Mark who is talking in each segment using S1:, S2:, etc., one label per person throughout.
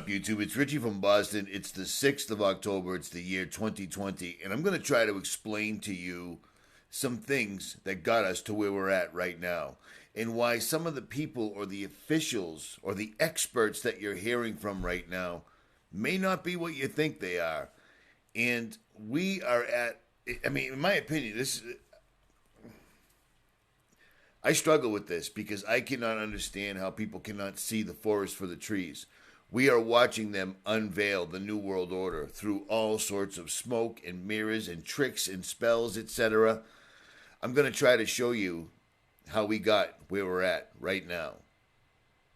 S1: YouTube? It's Richie from Boston. It's the 6th of October. It's the year 2020. And I'm going to try to explain to you some things that got us to where we're at right now. And why some of the people or the officials or the experts that you're hearing from right now may not be what you think they are. And we are at, I mean, in my opinion, I struggle with this because I cannot understand how people cannot see the forest for the trees. We are watching them unveil the New World Order through all sorts of smoke and mirrors and tricks and spells, etc. I'm going to try to show you how we got where we're at right now,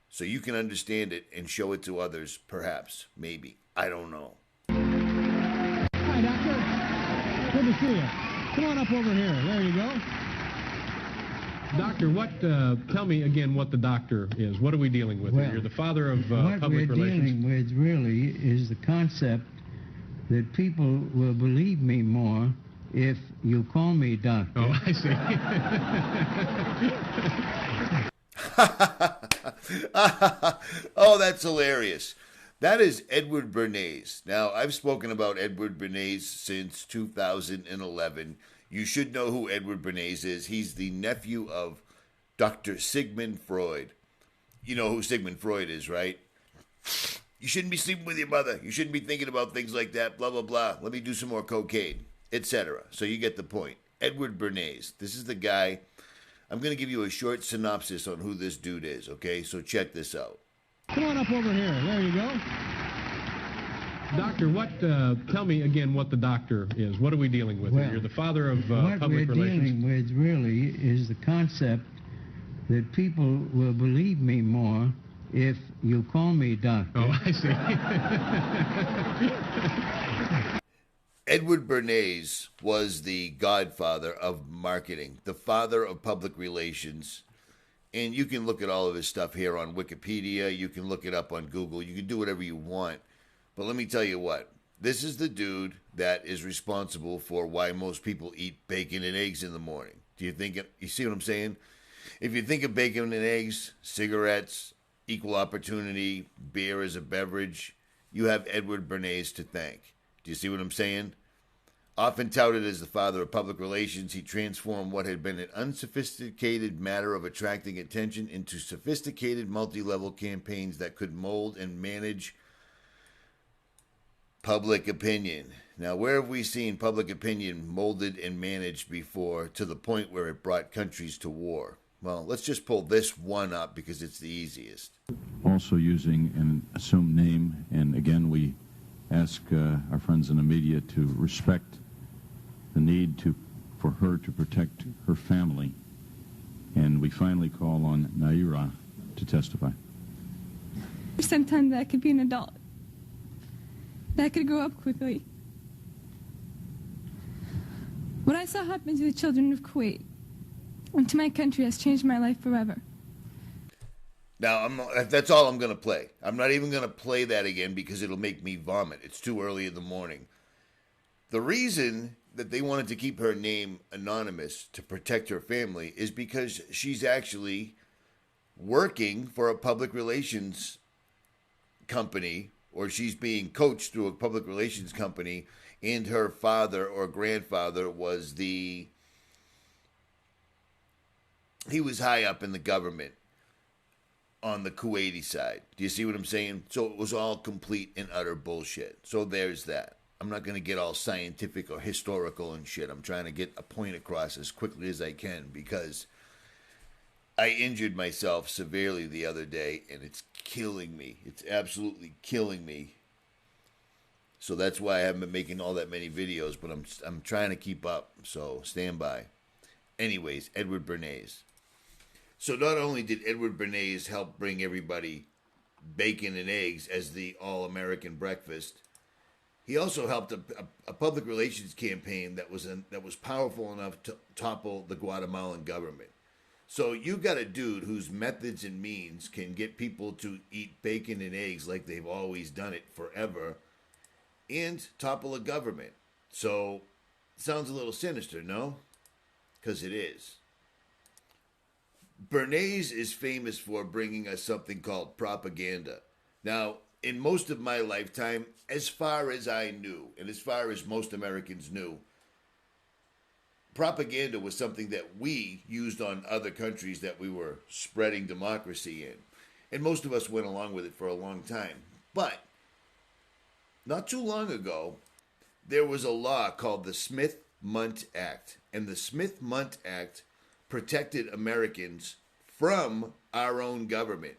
S1: so you can understand it and show it to others, perhaps, maybe. I don't know.
S2: Hi, Doctor. Good to see you. Come on up over here. There you go. Doctor, tell me again what the doctor is. What are we dealing with? You're the father of public relations.
S3: What we're dealing with really is the concept that people will believe me more if you call me doctor.
S2: Oh, I
S1: see. Oh, that's hilarious. That is Edward Bernays. Now, I've spoken about Edward Bernays since 2011. You should know who Edward Bernays is. He's the nephew of Dr. Sigmund Freud. You know who Sigmund Freud is, right? You shouldn't be sleeping with your mother. You shouldn't be thinking about things like that, blah, blah, blah. Let me do some more cocaine, etc. So you get the point. Edward Bernays. This is the guy. I'm going to give you a short synopsis on who this dude is, okay? So check this out.
S2: Come on up over here. There you go. Doctor, tell me again what the doctor is. What are we dealing with? You're the father of public relations.
S3: What we're dealing with really is the concept that people will believe me more if you call me doctor.
S2: Oh, I
S1: see. Edward Bernays was the godfather of marketing, the father of public relations. And you can look at all of his stuff here on Wikipedia. You can look it up on Google. You can do whatever you want. But let me tell you what, this is the dude that is responsible for why most people eat bacon and eggs in the morning. Do you think it? You see what I'm saying? If you think of bacon and eggs, cigarettes, equal opportunity, beer as a beverage, you have Edward Bernays to thank. Do you see what I'm saying? Often touted as the father of public relations, he transformed what had been an unsophisticated matter of attracting attention into sophisticated multi-level campaigns that could mold and manage public opinion. Now, where have we seen public opinion molded and managed before to the point where it brought countries to war? Well, let's just pull this one up because it's the easiest.
S4: Also using an assumed name, and again, we ask our friends in the media to respect the need for her to protect her family. And we finally call on Naira to testify.
S5: Sometimes I could be an adult. That could grow up quickly. What I saw happen to the children of Kuwait and to my country has changed my life forever.
S1: Now, that's all I'm going to play. I'm not even going to play that again because it'll make me vomit. It's too early in the morning. The reason that they wanted to keep her name anonymous to protect her family is because she's actually working for a public relations company, or she's being coached through a public relations company, and her father or grandfather he was high up in the government on the Kuwaiti side. Do you see what I'm saying? So it was all complete and utter bullshit. So there's that. I'm not going to get all scientific or historical and shit. I'm trying to get a point across as quickly as I can because I injured myself severely the other day, and it's killing me. It's absolutely killing me. So that's why I haven't been making all that many videos, but I'm trying to keep up. So stand by. Anyways, Edward Bernays. So not only did Edward Bernays help bring everybody bacon and eggs as the all-American breakfast, he also helped a public relations campaign that was powerful enough to topple the Guatemalan government. So you got a dude whose methods and means can get people to eat bacon and eggs like they've always done it forever and topple a government. So sounds a little sinister, no? Because it is. Bernays is famous for bringing us something called propaganda. Now, in most of my lifetime, as far as I knew, and as far as most Americans knew, propaganda was something that we used on other countries that we were spreading democracy in. And most of us went along with it for a long time. But not too long ago, there was a law called the Smith-Mundt Act. And the Smith-Mundt Act protected Americans from our own government.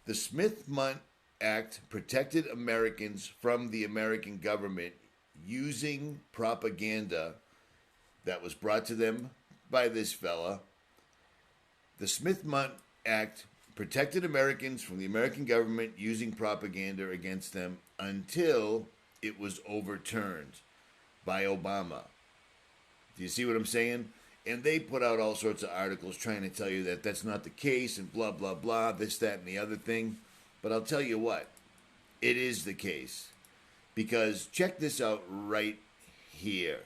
S1: The Smith-Mundt Act protected Americans from the American government using propaganda that was brought to them by this fella. The Smith-Mundt Act protected Americans from the American government using propaganda against them until it was overturned by Obama. Do you see what I'm saying? And they put out all sorts of articles trying to tell you that that's not the case and blah, blah, blah, this, that, and the other thing. But I'll tell you what, it is the case. Because check this out right here.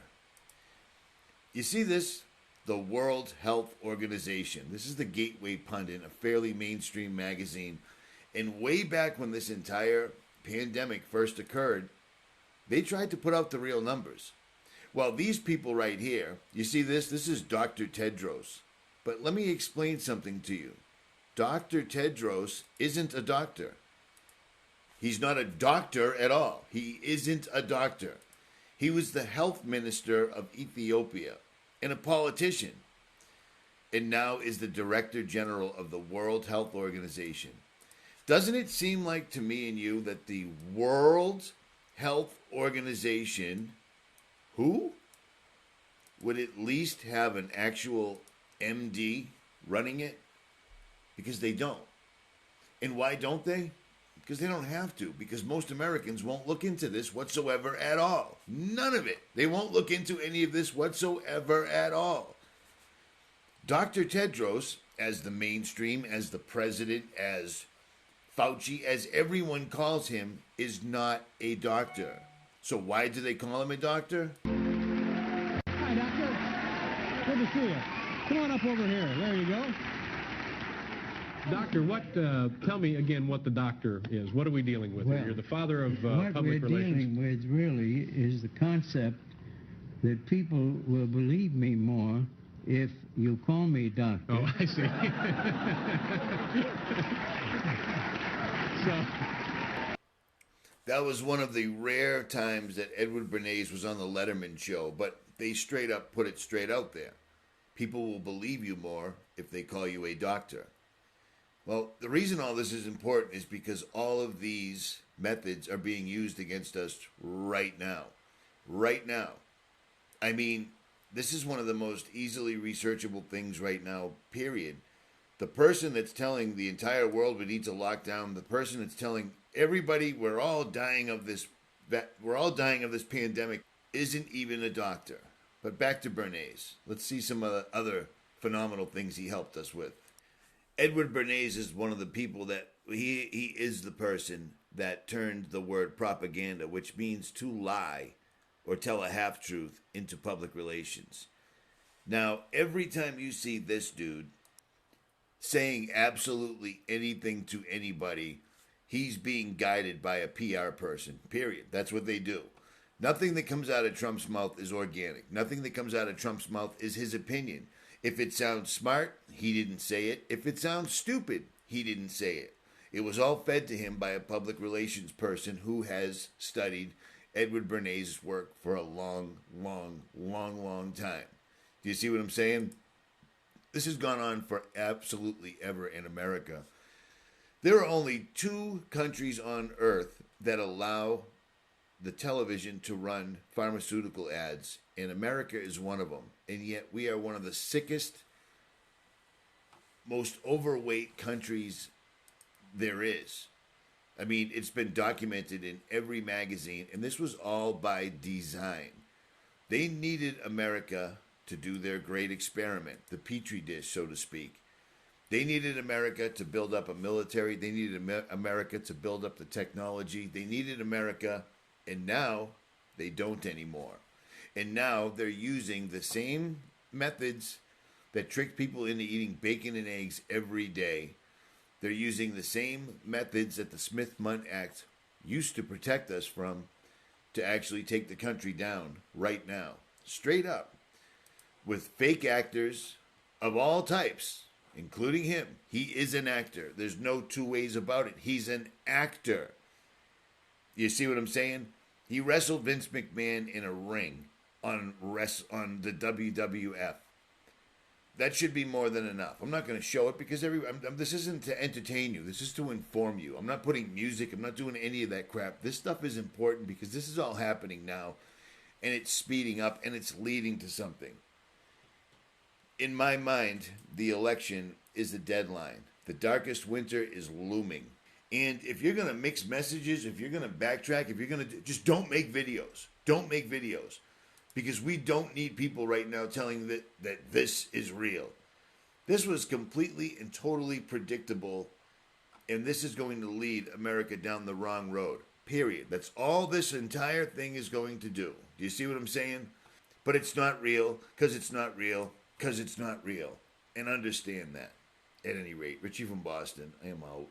S1: You see this? The World Health Organization. This is the Gateway Pundit, a fairly mainstream magazine. And way back when this entire pandemic first occurred, they tried to put out the real numbers. Well, these people right here, you see this? This is Dr. Tedros. But let me explain something to you. Dr. Tedros isn't a doctor. He's not a doctor at all. He isn't a doctor. He was the health minister of Ethiopia and a politician, and now is the director general of the World Health Organization. Doesn't it seem like to me and you that the World Health Organization, who would at least have an actual MD running it? Because they don't. And why don't they? Because they don't have to, because most Americans won't look into this whatsoever at all. None of it. They won't look into any of this whatsoever at all. Dr. Tedros, as the mainstream, as the president, as Fauci, as everyone calls him, is not a doctor. So why do they call him a doctor?
S2: Hi, Doctor. Good to see you. Come on up over here. There you go.
S6: Doctor, tell me again what the doctor is. What are we dealing with here? You're the father of
S3: what
S6: public
S3: we're
S6: relations.
S3: dealing with really is the concept that people will believe me more if you call me doctor.
S6: Oh, I see. So,
S1: That was one of the rare times that Edward Bernays was on the Letterman show, but they straight up put it straight out there. People will believe you more if they call you a doctor. Well, the reason all this is important is because all of these methods are being used against us right now. Right now. I mean, this is one of the most easily researchable things right now, period. The person that's telling the entire world we need to lock down, the person that's telling everybody we're all dying of this pandemic isn't even a doctor. But back to Bernays. Let's see some of the other phenomenal things he helped us with. Edward Bernays is one of the people that he is the person that turned the word propaganda, which means to lie or tell a half-truth, into public relations. Now, every time you see this dude saying absolutely anything to anybody, he's being guided by a PR person, period. That's what they do. Nothing that comes out of Trump's mouth is organic. Nothing that comes out of Trump's mouth is his opinion. If it sounds smart, he didn't say it. If it sounds stupid, he didn't say it. It was all fed to him by a public relations person who has studied Edward Bernays' work for a long time. Do you see what I'm saying? This has gone on for absolutely ever in America. There are only 2 countries on earth that allow the television to run pharmaceutical ads, and America is one of them. And yet we are one of the sickest, most overweight countries there is. I mean, it's been documented in every magazine, and this was all by design. They needed America to do their great experiment, the Petri dish, so to speak. They needed America to build up a military. They needed America to build up the technology. They needed America, and now they don't anymore. And now they're using the same methods that trick people into eating bacon and eggs every day. They're using the same methods that the Smith-Mundt Act used to protect us from to actually take the country down right now. Straight up. With fake actors of all types, including him. He is an actor. There's no two ways about it. He's an actor. You see what I'm saying? He wrestled Vince McMahon in a ring on the WWF. That should be more than enough. I'm not going to show it because this isn't to entertain you. This is to inform you. I'm not putting music. I'm not doing any of that crap. This stuff is important because this is all happening now, and it's speeding up, and it's leading to something. In my mind, the election is the deadline. The darkest winter is looming. And if you're going to mix messages, if you're going to backtrack, if you're going to just don't make videos. Don't make videos. Because we don't need people right now telling that this is real. This was completely and totally predictable, and this is going to lead America down the wrong road. Period. That's all this entire thing is going to do. Do you see what I'm saying? But it's not real, because it's not real, because it's not real. And understand that. At any rate, Richie from Boston, I am out.